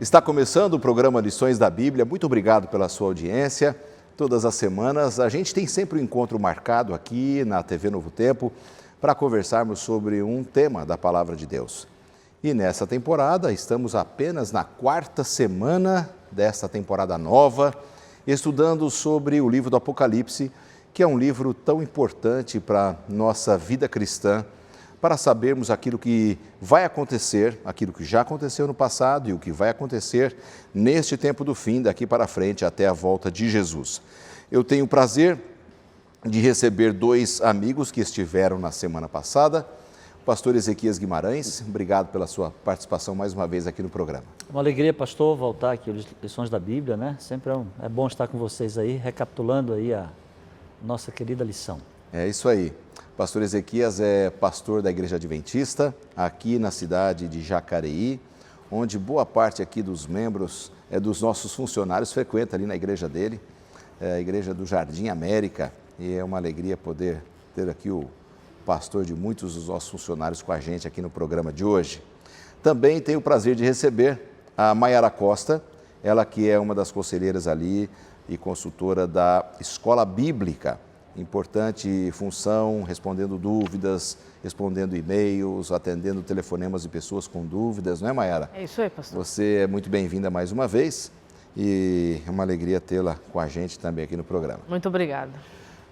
Está começando o programa Lições da Bíblia. Muito obrigado pela sua audiência. Todas as semanas a gente tem sempre um encontro marcado aqui na TV Novo Tempo para conversarmos sobre um tema da Palavra de Deus. E nessa temporada, estamos apenas na 4ª semana desta temporada nova, estudando sobre o livro do Apocalipse, que é um livro tão importante para a nossa vida cristã, para sabermos aquilo que vai acontecer, aquilo que já aconteceu no passado e o que vai acontecer neste tempo do fim, daqui para frente, até a volta de Jesus. Eu tenho o prazer de receber 2 amigos que estiveram na semana passada. O pastor Ezequias Guimarães, obrigado pela sua participação mais uma vez aqui no programa. Uma alegria, pastor, voltar aqui às Lições da Bíblia, né? Sempre é bom estar com vocês aí, recapitulando aí a nossa querida lição. É isso aí. Pastor Ezequias é pastor da Igreja Adventista, aqui na cidade de Jacareí, onde boa parte aqui dos membros, dos nossos funcionários, frequenta ali na igreja dele, a Igreja do Jardim América, e é uma alegria poder ter aqui o pastor de muitos dos nossos funcionários com a gente aqui no programa de hoje. Também tenho o prazer de receber a Mayara Costa, ela que é uma das conselheiras ali e consultora da Escola Bíblica. Importante função, respondendo dúvidas, respondendo e-mails, atendendo telefonemas de pessoas com dúvidas, não é, Mayara? É isso aí, pastor. Você é muito bem-vinda mais uma vez e é uma alegria tê-la com a gente também aqui no programa. Muito obrigada.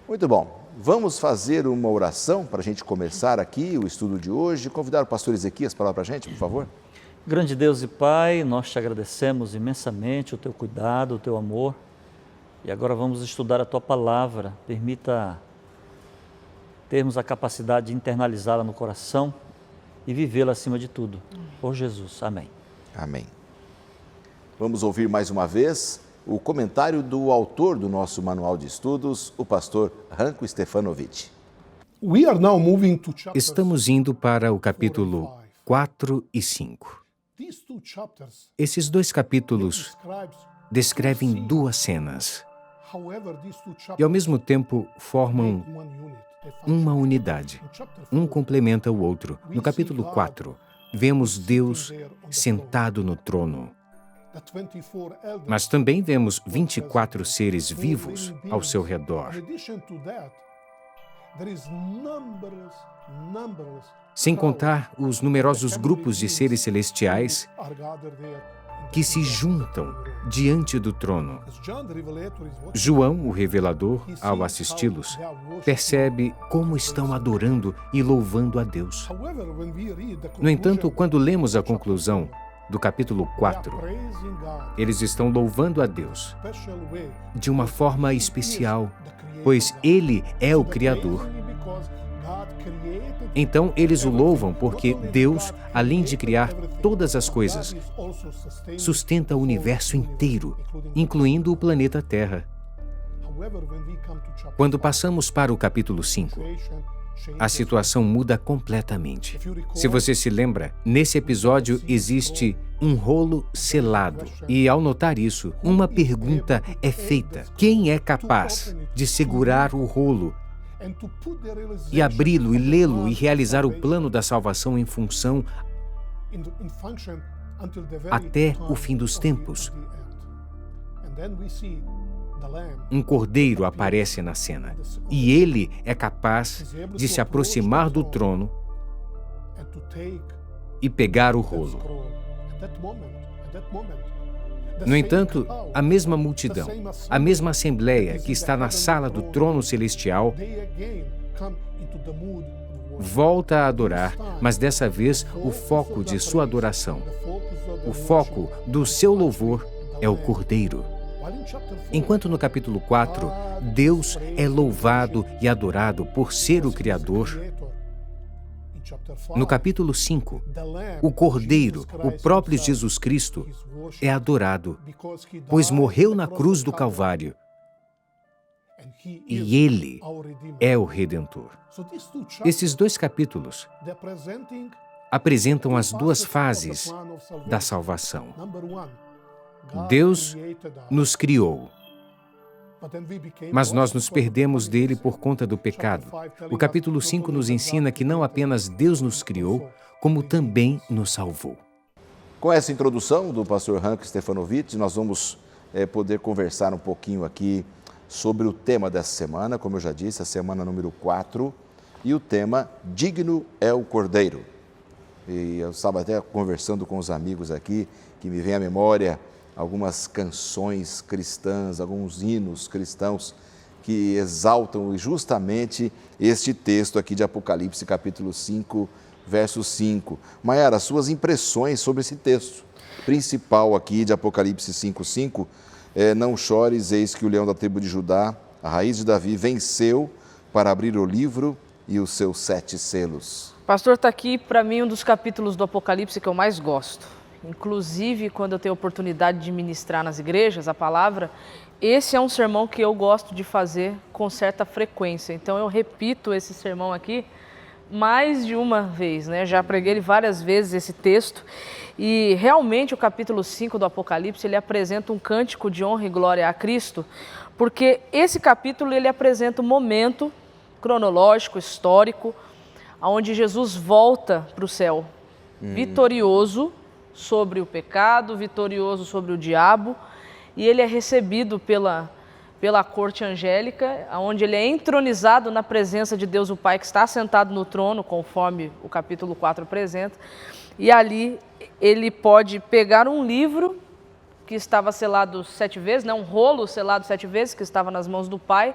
Muito bom. Vamos fazer uma oração para a gente começar aqui o estudo de hoje. Convidar o pastor Ezequias para falar para a gente, por favor. Grande Deus e Pai, nós te agradecemos imensamente o teu cuidado, o teu amor. E agora vamos estudar a Tua Palavra. Permita termos a capacidade de internalizá-la no coração e vivê-la acima de tudo. Por Jesus. Amém. Amém. Vamos ouvir mais uma vez o comentário do autor do nosso manual de estudos, o pastor Ranko Stefanovic. Estamos indo para o capítulo 4 e 5. Esses 2 capítulos descrevem 2 cenas e, ao mesmo tempo, formam uma unidade. Um complementa o outro. No capítulo 4, vemos Deus sentado no trono. Mas também vemos 24 seres vivos ao seu redor. Sem contar os numerosos grupos de seres celestiais que se juntam diante do trono. João, o revelador, ao assisti-los, percebe como estão adorando e louvando a Deus. No entanto, quando lemos a conclusão do capítulo 4, eles estão louvando a Deus de uma forma especial, pois Ele é o Criador. Então, eles o louvam porque Deus, além de criar todas as coisas, sustenta o universo inteiro, incluindo o planeta Terra. Quando passamos para o capítulo 5, a situação muda completamente. Se você se lembra, nesse episódio existe um rolo selado. E ao notar isso, uma pergunta é feita: quem é capaz de segurar o rolo e abri-lo e lê-lo e realizar o plano da salvação em função até o fim dos tempos? Um cordeiro aparece na cena e ele é capaz de se aproximar do trono e pegar o rolo. No entanto, a mesma multidão, a mesma assembleia que está na sala do trono celestial volta a adorar, mas dessa vez o foco de sua adoração, o foco do seu louvor é o Cordeiro. Enquanto no capítulo 4, Deus é louvado e adorado por ser o Criador, no capítulo 5, o Cordeiro, o próprio Jesus Cristo, é adorado, pois morreu na cruz do Calvário. E Ele é o Redentor. Esses 2 capítulos apresentam as 2 fases da salvação. Deus nos criou, mas nós nos perdemos dele por conta do pecado. O capítulo 5 nos ensina que não apenas Deus nos criou, como também nos salvou. Com essa introdução do pastor Ranko Stefanovic, nós vamos poder conversar um pouquinho aqui sobre o tema dessa semana, como eu já disse, a semana número 4, e o tema Digno é o Cordeiro. E eu estava até conversando com os amigos aqui, que me vem à memória algumas canções cristãs, alguns hinos cristãos que exaltam justamente este texto aqui de Apocalipse, capítulo 5, verso 5. Maiara, suas impressões sobre esse texto principal aqui de Apocalipse 5:5, não chores, eis que o leão da tribo de Judá, a raiz de Davi, venceu para abrir o livro e os seus 7 selos. Pastor, está aqui para mim um dos capítulos do Apocalipse que eu mais gosto. Inclusive, quando eu tenho a oportunidade de ministrar nas igrejas a palavra, esse é um sermão que eu gosto de fazer com certa frequência. Então eu repito esse sermão aqui mais de uma vez, né? Já preguei ele várias vezes, esse texto. E realmente o capítulo 5 do Apocalipse, ele apresenta um cântico de honra e glória a Cristo, porque esse capítulo ele apresenta um momento cronológico, histórico, onde Jesus volta para o céu, vitorioso sobre o pecado, vitorioso sobre o diabo, e ele é recebido pela corte angélica, onde ele é entronizado na presença de Deus o Pai, que está sentado no trono, conforme o capítulo 4 apresenta, e ali ele pode pegar um livro que estava selado 7 vezes, né, um rolo selado 7 vezes, que estava nas mãos do Pai.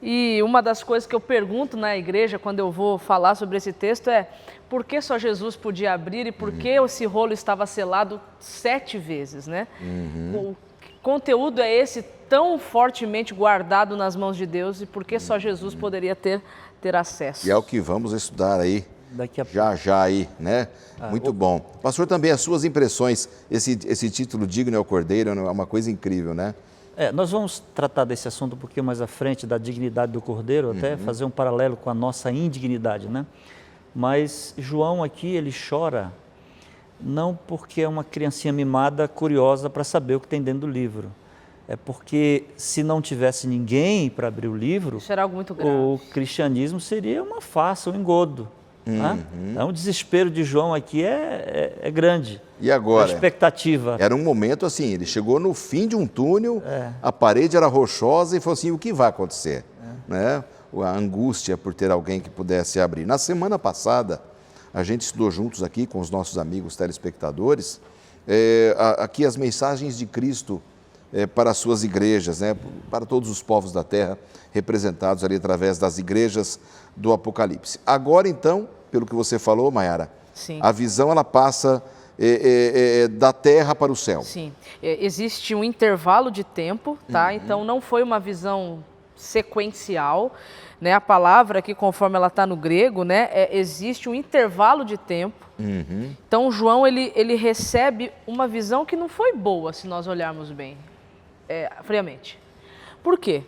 E uma das coisas que eu pergunto na igreja, quando eu vou falar sobre esse texto, é por que só Jesus podia abrir e por que esse rolo estava selado 7 vezes, né? O conteúdo é esse tão fortemente guardado nas mãos de Deus e por que só Jesus poderia ter acesso? E é o que vamos estudar aí, já aí, né? Muito bom. Pastor, também as suas impressões, esse título Digno é o Cordeiro é uma coisa incrível, né? Nós vamos tratar desse assunto um pouquinho mais à frente, da dignidade do Cordeiro, até fazer um paralelo com a nossa indignidade, né? Mas João aqui, ele chora não porque é uma criancinha mimada curiosa para saber o que tem dentro do livro. É porque se não tivesse ninguém para abrir o livro, isso era algo muito grave. O cristianismo seria uma farsa, um engodo. Então o desespero de João aqui é grande. E agora? A expectativa. Era um momento assim, ele chegou no fim de um túnel, a parede era rochosa e falou assim, o que vai acontecer? Né? A angústia por ter alguém que pudesse abrir. Na semana passada, a gente estudou juntos aqui com os nossos amigos telespectadores, aqui as mensagens de Cristo para as suas igrejas, né? Para todos os povos da terra, representados ali através das igrejas do Apocalipse. Agora, então, pelo que você falou, Maiara, a visão ela passa da terra para o céu. Sim, existe um intervalo de tempo, tá? Então não foi uma visão sequencial, né? A palavra aqui, conforme ela está no grego, né? Existe um intervalo de tempo. Então João ele recebe uma visão que não foi boa, se nós olharmos bem, friamente. Por quê?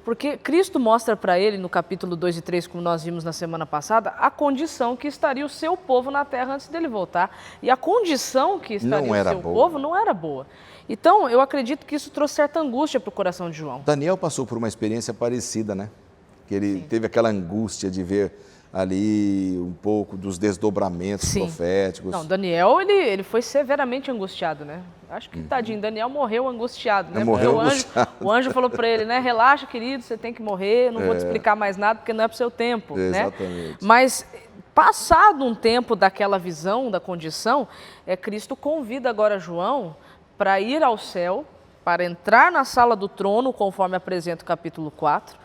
Porque Cristo mostra para ele, no capítulo 2 e 3, como nós vimos na semana passada, a condição que estaria o seu povo na terra antes dele voltar. E a condição que estaria o seu povo não era boa. Então, eu acredito que isso trouxe certa angústia para o coração de João. Daniel passou por uma experiência parecida, né? Que ele teve aquela angústia de ver ali um pouco dos desdobramentos proféticos. Não, Daniel, ele foi severamente angustiado, né? Acho que, tadinho, Daniel morreu angustiado, né? Morreu o anjo falou para ele, né? Relaxa, querido, você tem que morrer, não vou te explicar mais nada, porque não é para o seu tempo, Exatamente. né? Mas, passado um tempo daquela visão, da condição, Cristo convida agora João para ir ao céu, para entrar na sala do trono, conforme apresenta o capítulo 4.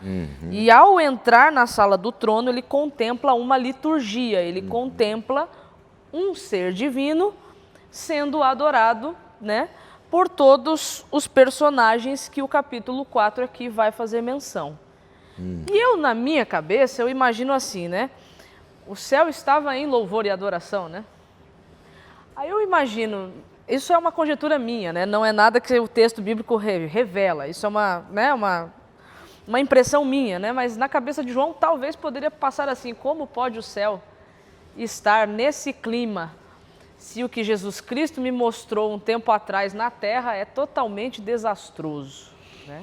E ao entrar na sala do trono, ele contempla uma liturgia, ele contempla um ser divino sendo adorado, né, por todos os personagens que o capítulo 4 aqui vai fazer menção. E eu, na minha cabeça, eu imagino assim, né? O céu estava em louvor e adoração, né? Aí eu imagino... Isso é uma conjectura minha, né? Não é nada que o texto bíblico revela. Isso é uma impressão minha, né? Mas na cabeça de João talvez poderia passar assim, como pode o céu estar nesse clima se o que Jesus Cristo me mostrou um tempo atrás na terra é totalmente desastroso, né?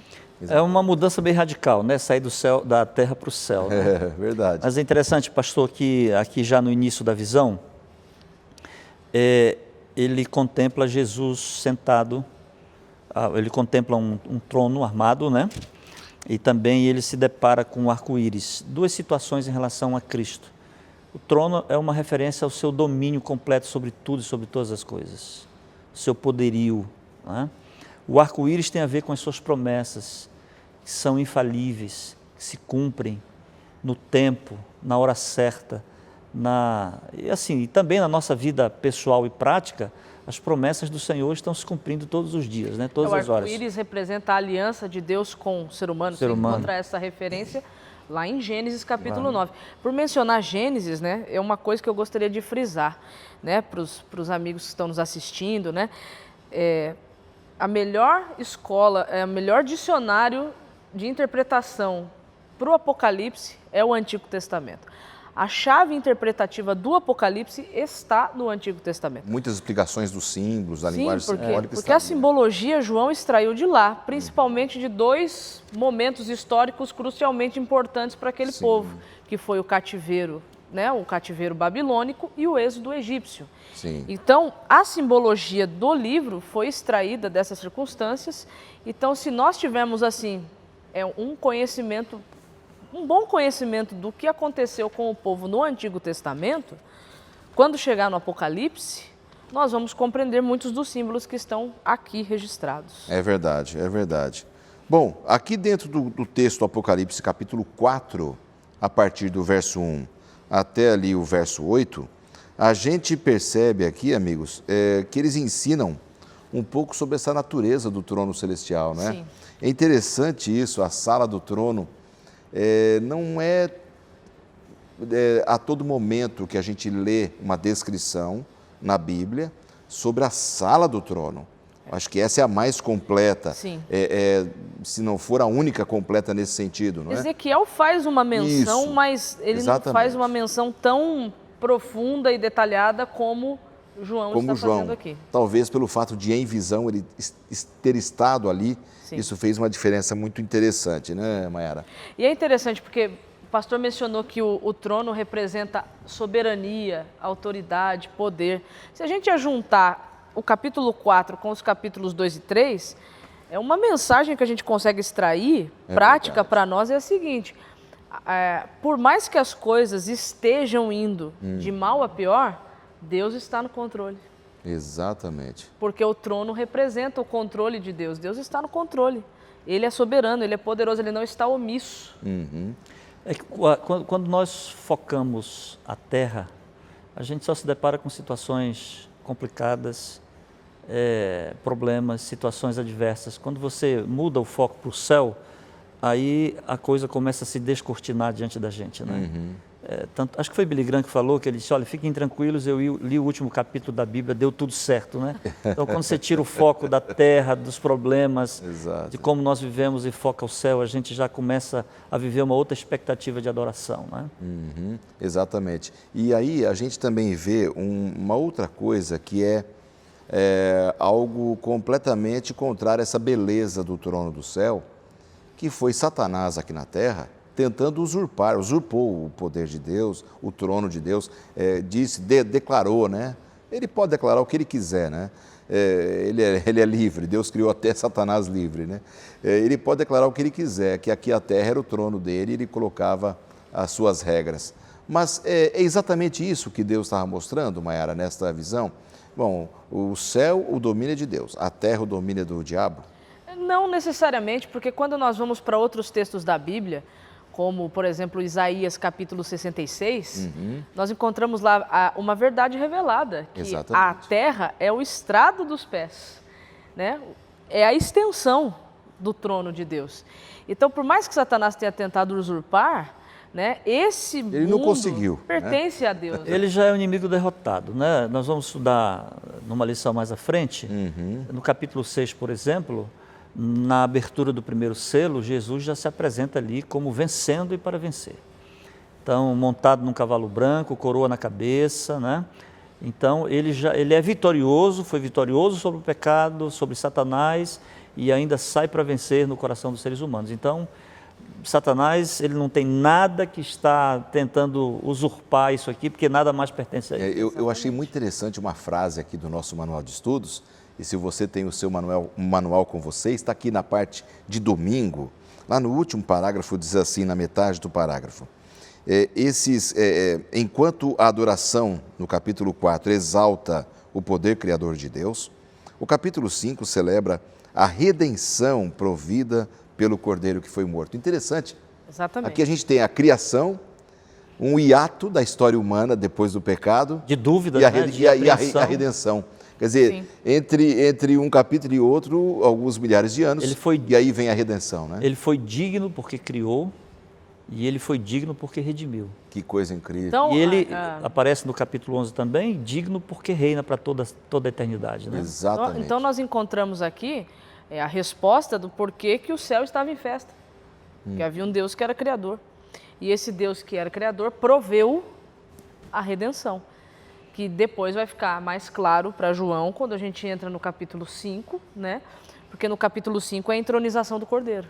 É uma mudança bem radical, né? Sair da terra para o céu. Né? É verdade. Mas é interessante, pastor, que aqui já no início da visão, ele contempla Jesus sentado, ele contempla um trono armado, né? E também ele se depara com o arco-íris. Duas situações em relação a Cristo. O trono é uma referência ao seu domínio completo sobre tudo e sobre todas as coisas. O seu poderio, né? O arco-íris tem a ver com as suas promessas, que são infalíveis, que se cumprem no tempo, na hora certa, e também na nossa vida pessoal e prática, as promessas do Senhor estão se cumprindo todos os dias, né? Todas as horas. O arco-íris representa a aliança de Deus com o ser humano. Você encontra essa referência lá em Gênesis capítulo 9. Por mencionar Gênesis, né, é uma coisa que eu gostaria de frisar, né, para os amigos que estão nos assistindo, né? A melhor escola, o melhor dicionário de interpretação para o Apocalipse é o Antigo Testamento. A chave interpretativa do Apocalipse está no Antigo Testamento. Muitas explicações dos símbolos, da linguagem simbólica. Porque a simbologia João extraiu de lá, principalmente de dois momentos históricos crucialmente importantes para aquele povo, que foi o cativeiro, né, o cativeiro babilônico e o êxodo egípcio. Sim. Então, a simbologia do livro foi extraída dessas circunstâncias. Então, se nós tivermos assim, um bom conhecimento do que aconteceu com o povo no Antigo Testamento, quando chegar no Apocalipse, nós vamos compreender muitos dos símbolos que estão aqui registrados. É verdade, é verdade. Bom, aqui dentro do texto do Apocalipse, capítulo 4, a partir do verso 1 até ali o verso 8, a gente percebe aqui, amigos, que eles ensinam um pouco sobre essa natureza do trono celestial, né? Sim. É interessante isso, a sala do trono não é a todo momento que a gente lê uma descrição na Bíblia sobre a sala do trono. Acho que essa é a mais completa, Sim. Se não for a única completa nesse sentido, não é? Ezequiel faz uma menção, Isso, mas ele exatamente. não faz uma menção tão profunda e detalhada como João está fazendo aqui. Talvez pelo fato de, em visão, ele ter estado ali, Sim. Isso fez uma diferença muito interessante, né, Mayara? E é interessante porque o pastor mencionou que o trono representa soberania, autoridade, poder. Se a gente ajuntar o capítulo 4 com os capítulos 2 e 3, uma mensagem que a gente consegue extrair, prática para nós, é a seguinte: por mais que as coisas estejam indo de mal a pior, Deus está no controle. Exatamente. Porque o trono representa o controle de Deus. Deus está no controle. Ele é soberano, ele é poderoso, ele não está omisso. Uhum. Quando nós focamos a terra, a gente só se depara com situações complicadas, problemas, situações adversas. Quando você muda o foco para o céu, aí a coisa começa a se descortinar diante da gente, né? Uhum. Acho que foi Billy Graham que falou, que ele disse: olha, fiquem tranquilos, eu li o último capítulo da Bíblia, deu tudo certo, né? Então, quando você tira o foco da terra, dos problemas, Exato. de como nós vivemos e foca o céu, a gente já começa a viver uma outra expectativa de adoração, né? Uhum. Exatamente. E aí a gente também vê uma outra coisa que é algo completamente contrário a essa beleza do trono do céu, que foi Satanás aqui na terra, tentando usurpou o poder de Deus, o trono de Deus, declarou, né? Ele pode declarar o que ele quiser, né? Ele é livre, Deus criou até Satanás livre, né? Ele pode declarar o que ele quiser, que aqui a terra era o trono dele, e ele colocava as suas regras. Mas é exatamente isso que Deus estava mostrando, Mayara, nesta visão? Bom, o céu, o domínio é de Deus, a terra, o domínio é do diabo? Não necessariamente, porque quando nós vamos para outros textos da Bíblia, como, por exemplo, Isaías capítulo 66, nós encontramos lá uma verdade revelada, que Exatamente. a terra é o estrado dos pés, né? É a extensão do trono de Deus. Então, por mais que Satanás tenha tentado usurpar, né, esse Ele não mundo conseguiu, pertence a Deus. Ele já é o inimigo derrotado, né? Nós vamos estudar numa lição mais à frente, no capítulo 6, por exemplo, na abertura do primeiro selo, Jesus já se apresenta ali como vencendo e para vencer. Então, montado num cavalo branco, coroa na cabeça, né? Então, ele é vitorioso, foi vitorioso sobre o pecado, sobre Satanás, e ainda sai para vencer no coração dos seres humanos. Então, Satanás, ele não tem nada que está tentando usurpar isso aqui, porque nada mais pertence a ele. Eu achei muito interessante uma frase aqui do nosso manual de estudos, e se você tem o seu manual com você, está aqui na parte de domingo, lá no último parágrafo, diz assim, na metade do parágrafo, enquanto a adoração, no capítulo 4, exalta o poder criador de Deus, o capítulo 5 celebra a redenção provida pelo Cordeiro que foi morto. Interessante. Exatamente. Aqui a gente tem a criação, um hiato da história humana depois do pecado. De dúvidas, a redenção. Quer dizer, entre um capítulo e outro, alguns milhares de anos, e aí vem a redenção, né? Ele foi digno porque criou, e ele foi digno porque redimiu. Que coisa incrível. Então, e ele aparece no capítulo 11 também, digno porque reina para toda a eternidade, né? Exatamente. Então nós encontramos aqui a resposta do porquê que o céu estava em festa. Que havia um Deus que era criador. E esse Deus que era criador proveu a redenção. Que depois vai ficar mais claro para João quando a gente entra no capítulo 5, né? Porque no capítulo 5 é a entronização do Cordeiro,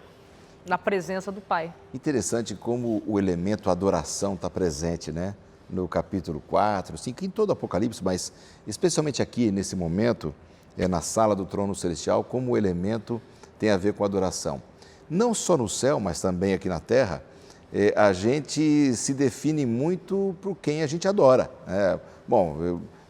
na presença do Pai. Interessante como o elemento adoração está presente, né? No capítulo 4, 5, em todo o Apocalipse, mas especialmente aqui nesse momento, na sala do trono celestial, como o elemento tem a ver com a adoração. Não só no céu, mas também aqui na terra, a gente se define muito por quem a gente adora.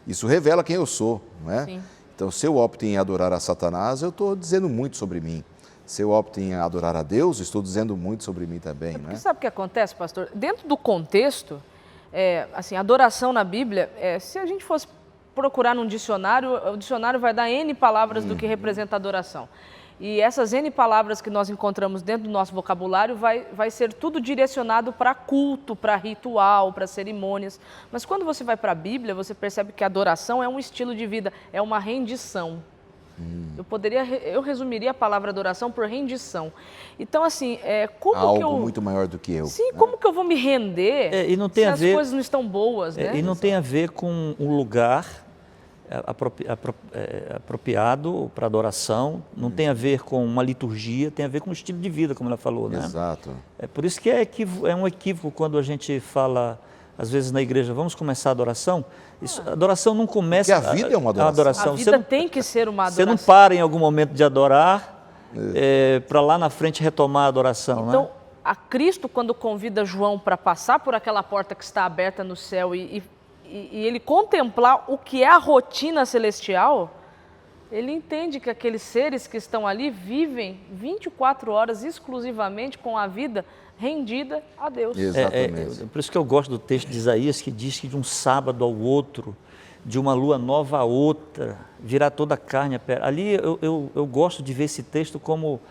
Isso revela quem eu sou, não é? Sim. Então, se eu opto em adorar a Satanás, eu estou dizendo muito sobre mim. Se eu opto em adorar a Deus, estou dizendo muito sobre mim também, não é? Sabe o que acontece, pastor? Dentro do contexto, adoração na Bíblia, se a gente fosse procurar num dicionário, o dicionário vai dar N palavras do que representa adoração. E essas N palavras que nós encontramos dentro do nosso vocabulário vai ser tudo direcionado para culto, para ritual, para cerimônias. Mas quando você vai para a Bíblia, você percebe que a adoração é um estilo de vida, é uma rendição. Eu resumiria a palavra adoração por rendição. Então, assim, algo muito maior do que eu. Sim, como que eu vou me render e não tem se a ver, as coisas não estão boas, né? E não tem a ver com um lugar apropriado para adoração, não tem a ver com uma liturgia, tem a ver com um estilo de vida, como ela falou, né? Exato. É por isso que é um equívoco quando a gente fala, às vezes na igreja, vamos começar a adoração. A adoração não começa... Porque a vida é uma adoração. A vida tem que ser uma adoração. Você não para em algum momento de adorar para lá na frente retomar a adoração, então, né? a Cristo, quando convida João para passar por aquela porta que está aberta no céu e ele contemplar o que é a rotina celestial, ele entende que aqueles seres que estão ali vivem 24 horas exclusivamente com a vida rendida a Deus. Exatamente. Por isso que eu gosto do texto de Isaías, que diz que de um sábado ao outro, de uma lua nova a outra, virá toda a carne. Ali eu gosto de ver esse texto como...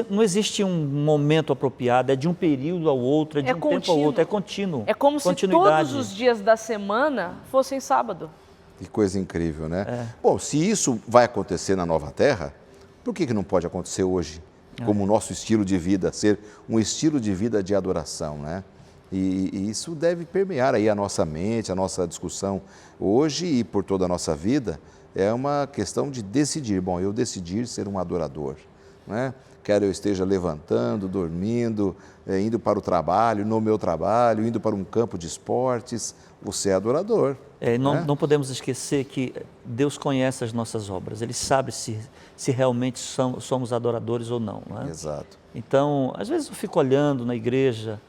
não existe um momento apropriado, é de um período ao outro, é de um tempo ao outro, é contínuo. É como se todos os dias da semana fossem sábado. Que coisa incrível, né? Bom, se isso vai acontecer na nova terra, por que não pode acontecer hoje? Como o nosso estilo de vida, ser um estilo de vida de adoração, né? E isso deve permear aí a nossa mente, a nossa discussão hoje e por toda a nossa vida. É uma questão de decidir. Bom, eu decidir ser um adorador, né? Quer eu esteja levantando, dormindo, indo para o trabalho, no meu trabalho, indo para um campo de esportes, você é adorador. Não podemos esquecer que Deus conhece as nossas obras, Ele sabe se realmente somos adoradores ou não, não é? Exato. Então, às vezes eu fico olhando na igreja,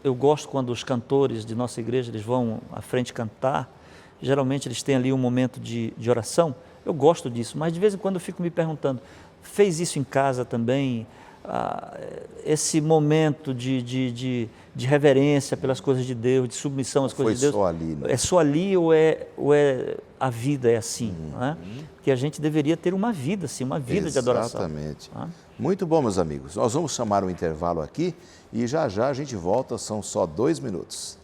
eu gosto quando os cantores de nossa igreja eles vão à frente cantar, geralmente eles têm ali um momento de oração, eu gosto disso, mas de vez em quando eu fico me perguntando, fez isso em casa também? Esse momento de reverência pelas coisas de Deus, de submissão às coisas de Deus. Foi só ali, né? É só ali ou é a vida é assim? Não é? Que a gente deveria ter uma vida assim, uma vida de adoração. Exatamente. Muito bom, meus amigos. Nós vamos chamar um intervalo aqui e já já a gente volta, são só 2 minutos.